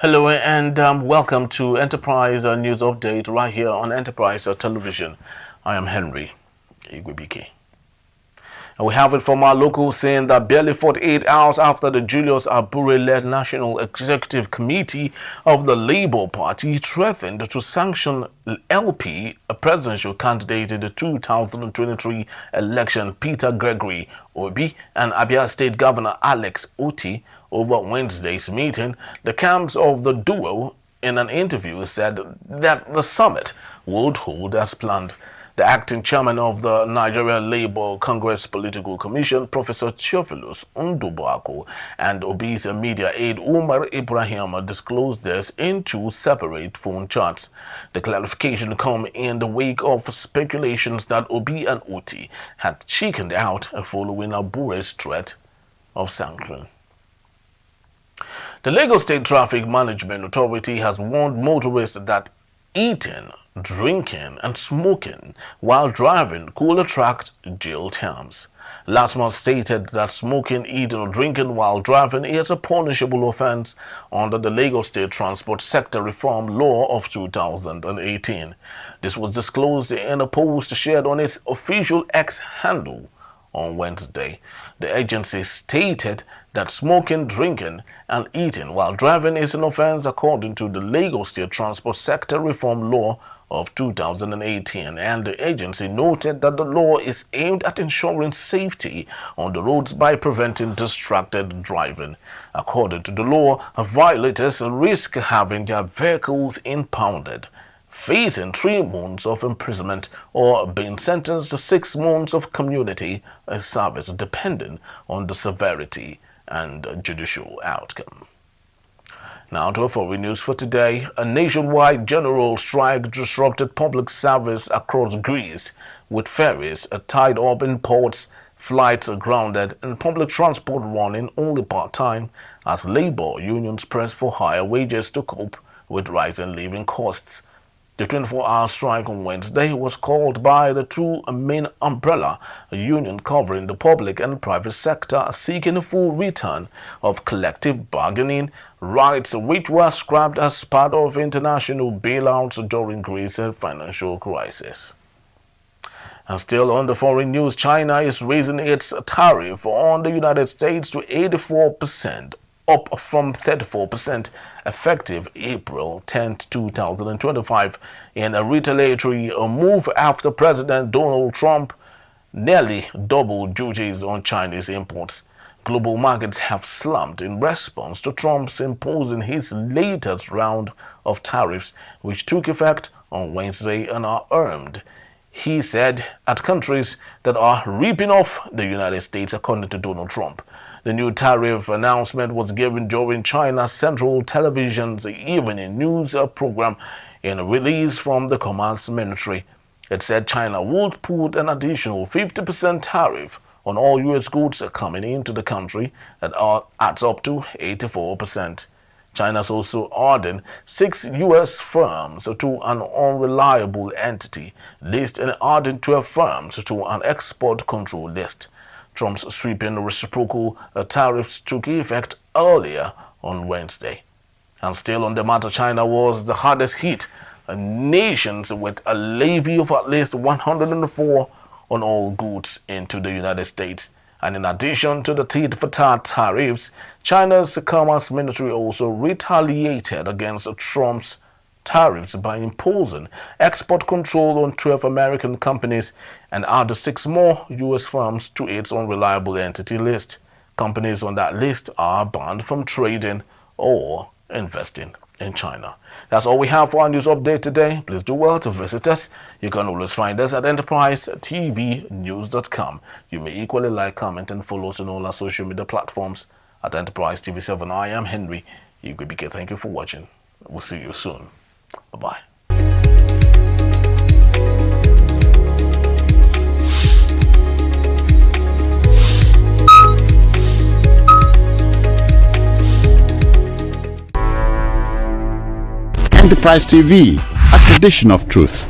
Hello and welcome to Enterprise News Update right here on Enterprise Television. I am Henry Igwebike. And we have it from our local saying that barely 48 hours after the Julius Abure-led National Executive Committee of the Labour Party threatened to sanction LP, a presidential candidate in the 2023 election, Peter Gregory Obi, and Abia State Governor Alex Otti, over Wednesday's meeting, the camps of the duo in an interview said that the summit would hold as planned. The acting chairman of the Nigeria Labour Congress Political Commission, Professor Theophilus Ndubuako, and Obi's media aide Umar Ibrahim disclosed this in two separate phone chats. The clarification come in the wake of speculations that Obi and Otti had chickened out following Abure's threat of sanctioning. The Lagos State Traffic Management Authority has warned motorists that eating, drinking, and smoking while driving could attract jail terms. LASTMA stated that smoking, eating, or drinking while driving is a punishable offense under the Lagos State Transport Sector Reform Law of 2018. This was disclosed in a post shared on its official X handle on Wednesday. The agency stated that smoking, drinking, and eating while driving is an offense according to the Lagos State Transport Sector Reform Law of 2018, and the agency noted that the law is aimed at ensuring safety on the roads by preventing distracted driving. According to the law, violators risk having their vehicles impounded, facing 3 months of imprisonment, or being sentenced to 6 months of community service, depending on the severity and judicial outcome. Now to foreign news for today. A nationwide general strike disrupted public service across Greece, with ferries tied up in ports, flights grounded, and public transport running only part-time as labor unions press for higher wages to cope with rising living costs. The 24-hour strike on Wednesday was called by the two main umbrella unions covering the public and private sector, seeking a full return of collective bargaining rights, which were scrapped as part of international bailouts during Greece's financial crisis. And still on the foreign news, China is raising its tariff on the United States to 84%. Up from 34% effective April 10, 2025, in a retaliatory move after President Donald Trump nearly doubled duties on Chinese imports. Global markets have slumped in response to Trump's imposing his latest round of tariffs, which took effect on Wednesday and are aimed, he said, at countries that are ripping off the United States, according to Donald Trump. The new tariff announcement was given during China's Central Television's evening news program in a release from the Commerce Ministry. It said China would put an additional 50% tariff on all U.S. goods coming into the country that adds up to 84%. China's also adding 6 U.S. firms to an unreliable entity list and adding 12 firms to an export control list. Trump's sweeping reciprocal tariffs took effect earlier on Wednesday. And still on the matter, China was the hardest hit nations with a levy of at least 104 on all goods into the United States. And in addition to the tit-for-tat tariffs, China's Commerce Ministry also retaliated against Trump's tariffs by imposing export control on 12 American companies and added 6 more U.S. firms to its unreliable entity list. Companies on that list are banned from trading or investing in China. That's all we have for our news update today. Please do well to visit us. You can always find us at enterprisetvnews.com. You may equally like, comment, and follow us on all our social media platforms at Enterprise TV7. I am Henry Igwebike. Thank you for watching. We'll see you soon. Bye-bye. Enterprise TV, a tradition of truth.